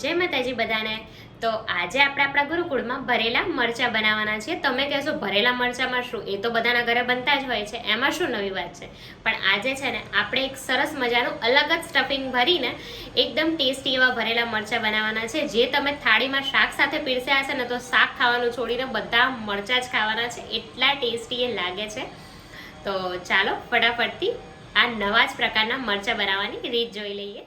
જય માતાજી બધાને। તો આજે આપણે આપણા ગુરુકુળમાં ભરેલા મરચાં બનાવવાના છીએ। તમે કહેશો ભરેલા મરચાંમાં શું, એ તો બધાના ઘરે બનતા જ હોય છે, એમાં શું નવી વાત છે। પણ આજે છે ને આપણે એક સરસ મજાનું અલગ જ સ્ટફિંગ ભરીને એકદમ ટેસ્ટી એવા ભરેલા મરચાં બનાવવાના છે, જે તમે થાળીમાં શાક સાથે પીરસ્યા હશે ને તો શાક ખાવાનું છોડીને બધા મરચાં જ ખાવાના છે, એટલા ટેસ્ટી એ લાગે છે। તો ચાલો ફટાફટથી આ નવા જ પ્રકારના મરચાં બનાવવાની રીત જોઈ લઈએ।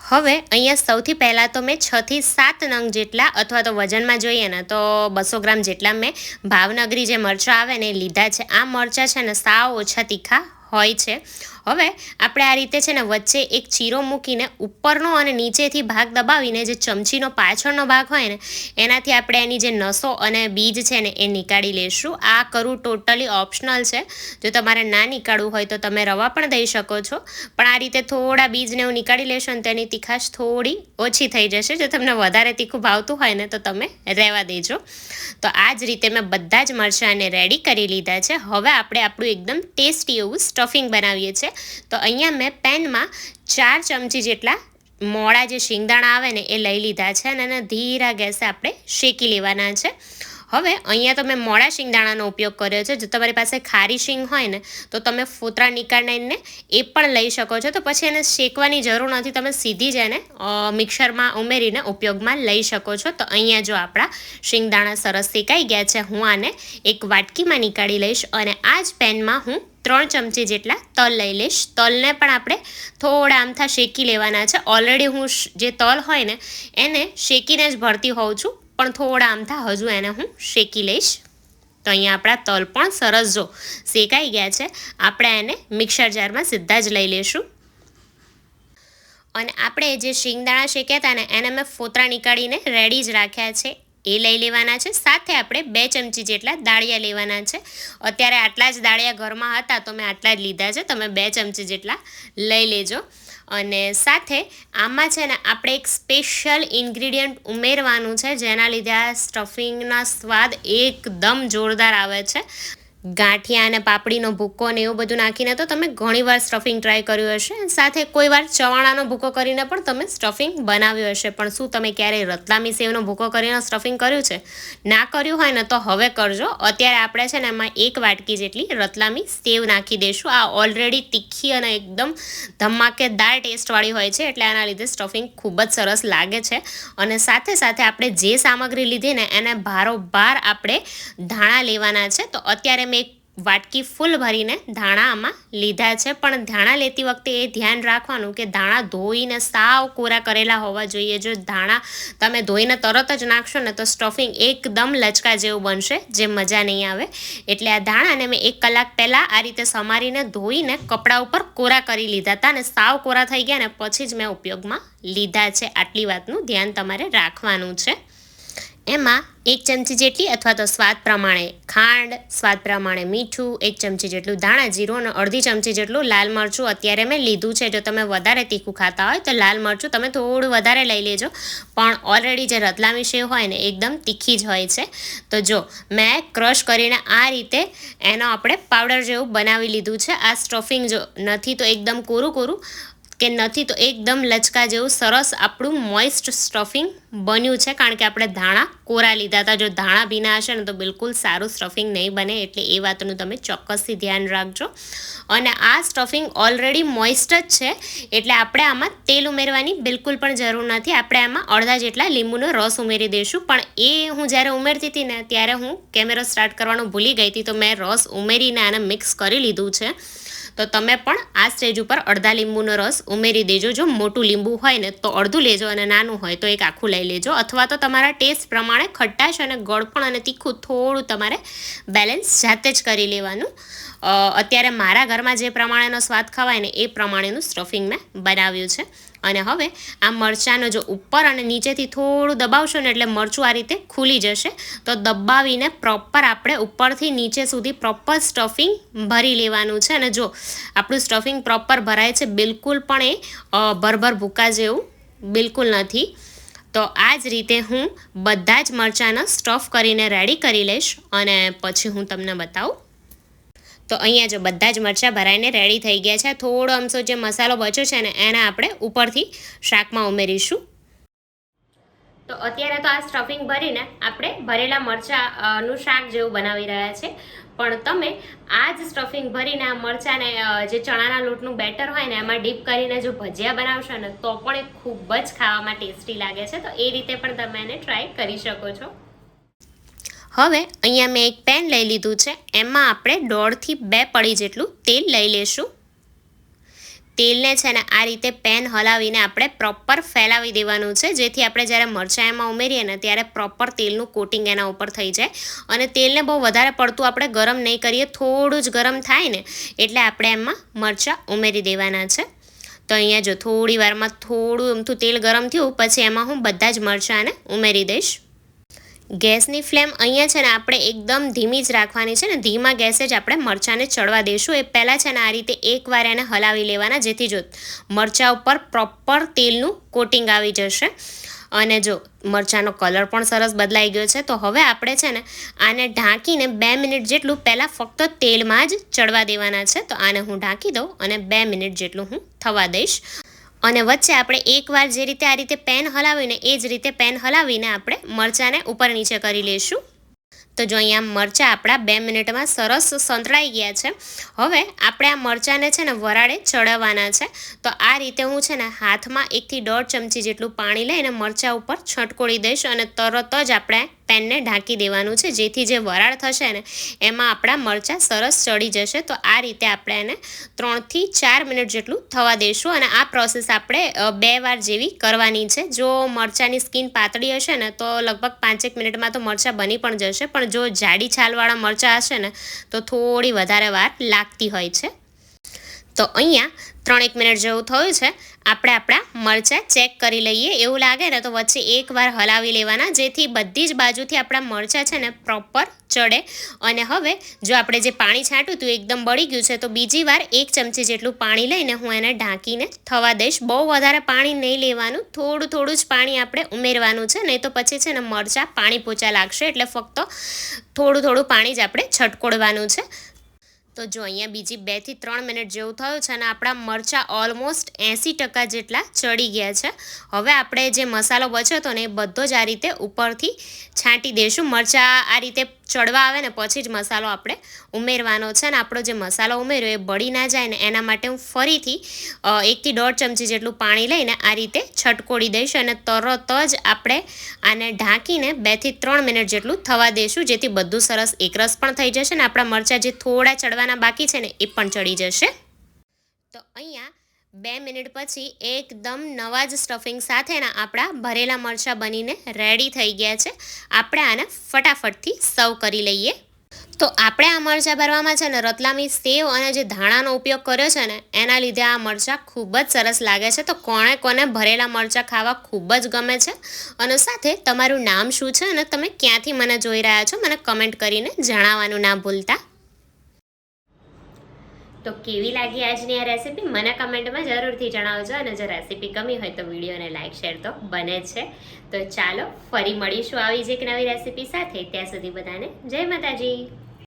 હવે અહીંયા સૌથી પહેલાં તો મેં 6 થી 7 નંગ જેટલા, અથવા તો વજનમાં જોઈએ ને તો 200 ગ્રામ જેટલા મેં ભાવનગરી જે મરચાં આવે ને એ લીધા છે। આ મરચાં છે ને સાવ ઓછા તીખા હોય છે। હવે આપણે આ રીતે છે ને વચ્ચે એક ચીરો મૂકીને ઉપરનો અને નીચેથી ભાગ દબાવીને જે ચમચીનો પાછળનો ભાગ હોય ને એનાથી આપણે એની જે નસો અને બીજ છે ને એ નીકાળી લઈશું। આ કરવું ટોટલી ઓપ્શનલ છે, જો તમારે ના નીકાળવું હોય તો તમે રવા પણ દઈ શકો છો, પણ આ રીતે થોડા બીજને એવું નીકાળી લેશો ને તેની તીખાશ થોડી ઓછી થઈ જશે। જો તમને વધારે તીખું ભાવતું હોય ને તો તમે રહેવા દેજો। તો આ જ રીતે મેં બધા જ મરચાંને રેડી કરી લીધા છે। હવે આપણે આપણું એકદમ ટેસ્ટી એવું સ્ટફિંગ બનાવીએ છીએ। તો અહીંયા મેં પેનમાં 4 ચમચી જેટલા મોળા જે શિંગદાણા આવે ને એ લઈ લીધા છે અને એને ધીરા ગેસે આપણે શેકી લેવાના છે। હવે અહીંયા તો મેં મોળા શિંગદાણાનો ઉપયોગ કર્યો છે। જો તમારી પાસે ખારી શીંગ હોય ને તો તમે ફોતરા નીકાળીને એ પણ લઈ શકો છો, તો પછી એને શેકવાની જરૂર નથી, તમે સીધી જ એને મિક્સરમાં ઉમેરીને ઉપયોગમાં લઈ શકો છો। તો અહીંયા જો આપણા શિંગદાણા સરસ શેકાઈ ગયા છે, હું આને એક વાટકીમાં નીકાળી લઈશ અને આ જ પેનમાં હું 3 ચમચી જેટલા તલ લઈ લઈશ। તલને પણ આપણે થોડા આમથા શેકી લેવાના છે। ઓલરેડી હું જે તલ હોય ને એને શેકીને જ ભરતી હોઉં છું, પણ થોડા આમથા હજુ એને હું શેકી લઈશ। તો અહીંયા આપણા તલ પણ સરસ જો શેકાઈ ગયા છે, આપણે એને મિક્સર જારમાં સીધા જ લઈ લઈશું। અને આપણે જે શિંગદાણા શેક્યા હતા ને એને મેં ફોતરા નીકાળીને રેડી જ રાખ્યા છે, એ લઈ લેવાના છે। સાથે આપણે 2 ચમચી જેટલા દાળિયા લેવાના છે। અત્યારે આટલા જ દાળિયા ઘરમાં હતા તો મેં આટલા જ લીધા છે, તમે 2 ચમચી જેટલા લઈ લેજો। અને સાથે આમાં છે ને આપણે એક સ્પેશિયલ ઇન્ગ્રીડિયન્ટ ઉમેરવાનું છે, જેના લીધે આ સ્ટફિંગના સ્વાદ એકદમ જોરદાર આવે છે। ગાંઠિયા અને પાપડીનો ભૂકો ને એવું બધું નાખીને તો તમે ઘણીવાર સ્ટફિંગ ટ્રાય કર્યું હશે, સાથે કોઈવાર ચવાણાનો ભૂકો કરીને પણ તમે સ્ટફિંગ બનાવ્યું હશે, પણ શું તમે ક્યારેય રતલામી સેવનો ભૂકો કરીને સ્ટફિંગ કર્યું છે? ના કર્યું હોય ને તો હવે કરજો। અત્યારે આપણે છે ને એમાં 1 વાટકી જેટલી રતલામી સેવ નાખી દઈશું। આ ઓલરેડી તીખી અને એકદમ ધમાકેદાર ટેસ્ટવાળી હોય છે, એટલે આના લીધે સ્ટફિંગ ખૂબ જ સરસ લાગે છે। અને સાથે સાથે આપણે જે સામગ્રી લીધી ને એને ભારોભાર આપણે ધાણા લેવાના છે। તો અત્યારે મેં એક વાટકી ફૂલ ભરીને ધાણા આમાં લીધા છે, પણ ધાણા લેતી વખતે એ ધ્યાન રાખવાનું કે ધાણા ધોઈને સાવ કોરા કરેલા હોવા જોઈએ। જો ધાણા તમે ધોઈને તરત જ નાખશો ને તો સ્ટફિંગ એકદમ લચકા જેવું બનશે, જે મજા નહીં આવે। એટલે આ ધાણાને મેં 1 કલાક પહેલાં આ રીતે સમારીને ધોઈને કપડા ઉપર કોરા કરી લીધા હતા, અને સાવ કોરા થઈ ગયા ને પછી જ મેં ઉપયોગમાં લીધા છે। આટલી વાતનું ધ્યાન તમારે રાખવાનું છે। એમાં 1 ચમચી જેટલી અથવા તો સ્વાદ પ્રમાણે ખાંડ, સ્વાદ પ્રમાણે મીઠું, 1 ચમચી જેટલું ધાણા જીરું અને અડધી ચમચી જેટલું લાલ મરચું અત્યારે મેં લીધું છે। જો તમે વધારે તીખું ખાતા હોય તો લાલ મરચું તમે થોડું વધારે લઈ લેજો, પણ ઓલરેડી જે રતલામી સેવ હોય ને એકદમ તીખી જ હોય છે। તો જો મેં ક્રશ કરીને આ રીતે એનો આપણે પાવડર જેવું બનાવી લીધું છે। આ સ્ટફિંગ જો નથી તો એકદમ કોરું કોરું કે નથી તો એકદમ લચકા જેવું સરસ આપણું મોઇસ્ટ સ્ટફિંગ બન્યું છે, કારણ કે આપણે ધાણા કોરા લીધા હતા। જો ધાણા ભીના હશે ને તો બિલકુલ સારું સ્ટફિંગ નહીં બને, એટલે એ વાતનું તમે ચોક્કસથી ધ્યાન રાખજો। અને આ સ્ટફિંગ ઓલરેડી મોઇસ્ટ જ છે, એટલે આપણે આમાં તેલ ઉમેરવાની બિલકુલ પણ જરૂર નથી। આપણે આમાં અડધા જેટલા લીંબુનો રસ ઉમેરી દઈશું, પણ એ હું જ્યારે ઉમેરતી હતી ને ત્યારે હું કેમેરો સ્ટાર્ટ કરવાનું ભૂલી ગઈ હતી, તો મેં રસ ઉમેરીને આને મિક્સ કરી લીધું છે। તો તમે પણ આ સ્ટેજ ઉપર અડધા લીંબુનો રસ ઉમેરી દેજો। જો મોટું લીંબુ હોય ને તો અડધું લેજો, અને નાનું હોય તો એક આખું લઈ લેજો, અથવા તો તમારા ટેસ્ટ પ્રમાણે ખટ્ટાશ અને ગળપણ અને તીખું થોડું તમારે બેલેન્સ જાતે જ કરી લેવાનું। અત્યારે મારા ઘરમાં જે પ્રમાણેનો સ્વાદ ખવાય ને એ પ્રમાણેનું સ્ટફિંગ મેં બનાવ્યું છે। અને હવે આ મરચાંનો જો ઉપર અને નીચેથી થોડું દબાવશો ને એટલે મરચું આ રીતે ખુલી જશે। તો દબાવીને પ્રોપર આપણે ઉપરથી નીચે સુધી પ્રોપર સ્ટફિંગ ભરી લેવાનું છે। અને જો આપણું સ્ટફિંગ પ્રોપર ભરાય છે, બિલકુલ પણ એ ભરભર ભૂકા જેવું બિલકુલ નથી। તો આ જ રીતે હું બધા જ મરચાંનો સ્ટફ કરીને રેડી કરી લઈશ અને પછી હું તમને બતાવું। તો અહીંયા જો બધા જ મરચાં ભરાઈને રેડી થઈ ગયા છે। થોડો અમથો જે મસાલો બચ્યો છે ને એને આપણે ઉપરથી શાકમાં ઉમેરીશું। તો અત્યારે તો આ સ્ટફિંગ ભરીને આપણે ભરેલા મરચાંનું શાક જેવું બનાવી રહ્યા છે, પણ તમે આ જ સ્ટફિંગ ભરીને આ મરચાંને જે ચણાના લોટનું બેટર હોય ને એમાં ડીપ કરીને જો ભજીયા બનાવશો ને તો પણ એ ખૂબ જ ખાવામાં ટેસ્ટી લાગે છે. તો એ રીતે પણ તમે એને ટ્રાય કરી શકો છો. હવે અહીંયા મેં એક પેન લઈ લીધું છે, એમાં આપણે 1.5 થી 2 પડી જેટલું તેલ લઈ લેશું. તેલને છે ને આ રીતે પેન હલાવીને આપણે પ્રોપર ફેલાવી દેવાનું છે, જેથી આપણે જ્યારે મરચાં એમાં ઉમેરીએ ને ત્યારે પ્રોપર તેલનું કોટિંગ એના ઉપર થઈ જાય. અને તેલને બહુ વધારે પડતું આપણે ગરમ નહીં કરીએ, થોડું જ ગરમ થાય ને એટલે આપણે એમાં મરચાં ઉમેરી દેવાના છે. તો અહીંયા જો થોડી વારમાં થોડું એમથું તેલ ગરમ થયું પછી એમાં હું બધા જ મરચાંને ઉમેરી દઈશ. ગેસની ફ્લેમ અહીંયા છે ને આપણે એકદમ ધીમી જ રાખવાની છે ને, ધીમા ગેસે જ આપણે મરચાંને ચડવા દઈશું. એ પહેલાં છે ને આ રીતે એકવાર એને હલાવી લેવાના, જેથી જો મરચાં ઉપર પ્રોપર તેલનું કોટિંગ આવી જશે. અને જો મરચાંનો કલર પણ સરસ બદલાઈ ગયો છે. તો હવે આપણે છે ને આને ઢાંકીને 2 મિનિટ જેટલું પહેલાં ફક્ત તેલમાં જ ચડવા દેવાના છે. તો આને હું ઢાંકી દઉં અને 2 મિનિટ જેટલું હું થવા દઈશ. અને વચ્ચે આપણે એકવાર જે રીતે આ રીતે પેન હલાવીને એ જ રીતે પેન હલાવીને આપણે મરચાંને ઉપર નીચે કરી લઈશું. તો જો અહીંયા મરચાં આપણા 2 મિનિટમાં સરસ સંતળાઈ ગયા છે. હવે આપણે આ મરચાંને છે ને વરાળે ચડાવવાના છે. તો આ રીતે હું છે ને હાથમાં 1 થી 1.5 ચમચી જેટલું પાણી લઈને મરચાં ઉપર છંટકોળી દઈશ અને તરત જ આપણે પેનને ઢાંકી દેવાનું છે, જેથી જે વરાળ થશે ને એમાં આપણા મરચાં સરસ ચડી જશે. તો આ રીતે આપણે એને 3 થી 4 મિનિટ જેટલું થવા દઈશું. અને આ પ્રોસેસ આપણે 2 વાર જેવી કરવાની છે. જો મરચાંની સ્કિન પાતળી હશે ને તો લગભગ 5-1 મિનિટમાં તો મરચાં બની પણ જશે, પણ જો જાડી છાલવાળા મરચાં હશે ને તો થોડી વધારે વાર લાગતી હોય છે. તો અહીંયા 3-1 મિનિટ જેવું થયું છે. આપણે આપણા મરચાં ચેક કરી લઈએ. એવું લાગે ને તો વચ્ચે એકવાર હલાવી લેવાના, જેથી બધી જ બાજુથી આપણા મરચાં છે ને પ્રોપર ચડે. અને હવે જો આપણે જે પાણી છાંટ્યું હતું એકદમ બળી ગયું છે, તો બીજી વાર 1 ચમચી જેટલું પાણી લઈને હું એને ઢાંકીને થવા દઈશ. બહુ વધારે પાણી નહીં લેવાનું, થોડું જ પાણી આપણે ઉમેરવાનું છે, નહીં તો પછી છે ને મરચાં પાણી પોચા લાગશે. એટલે ફક્ત થોડું પાણી જ આપણે છટકોડવાનું છે. તો જો અહીંયા બીજી 2 થી 3 મિનિટ જેવું થયું છે અને આપણા મરચાં ઓલમોસ્ટ 80% જેટલા ચડી ગયા છે. હવે આપણે જે મસાલો બચ્યો હતો ને એ બધો જ આ રીતે ઉપરથી છાંટી દઈશું. મરચાં આ રીતે ચડવા આવે ને પછી જ મસાલો આપણે ઉમેરવાનો છે. અને આપણો જે મસાલો ઉમેર્યો એ બળી ના જાય ને એના માટે હું ફરીથી 1 થી 1.5 ચમચી જેટલું પાણી લઈને આ રીતે છટકોડી દઈશ અને તરત જ આપણે આને ઢાંકીને 2 થી 3 મિનિટ જેટલું થવા દઈશું, જેથી બધું સરસ એકરસ પણ થઈ જશે ને આપણા મરચાં જે થોડા ચડવાના બાકી છે ને એ પણ ચડી જશે. તો અહીંયા 2 મિનિટ પછી એકદમ નવા જ સ્ટફિંગ સાથેના આપણા ભરેલા મરચાં બનીને રેડી થઈ ગયા છે. આપણે આને ફટાફટથી સર્વ કરી લઈએ. તો આપણે આ મરચાં ભરવામાં છે ને રતલામી સેવ અને જે ધાણાનો ઉપયોગ કર્યો છે ને એના લીધે આ મરચાં ખૂબ જ સરસ લાગે છે. તો કોને ભરેલા મરચાં ખાવા ખૂબ જ ગમે છે? અને સાથે તમારું નામ શું છે અને તમે ક્યાંથી મને જોઈ રહ્યા છો મને કમેન્ટ કરીને જણાવવાનું ના ભૂલતા. તો કેવી લાગી આજની આ રેસીપી મને કમેન્ટમાં જરૂરથી જણાવજો. અને જો રેસીપી ગમી હોય તો વિડીયોને લાઇક શેર તો બને જ છે. તો ચાલો ફરી મળીશું આવી જ એક નવી રેસીપી સાથે. ત્યાં સુધી બધાને જય માતાજી.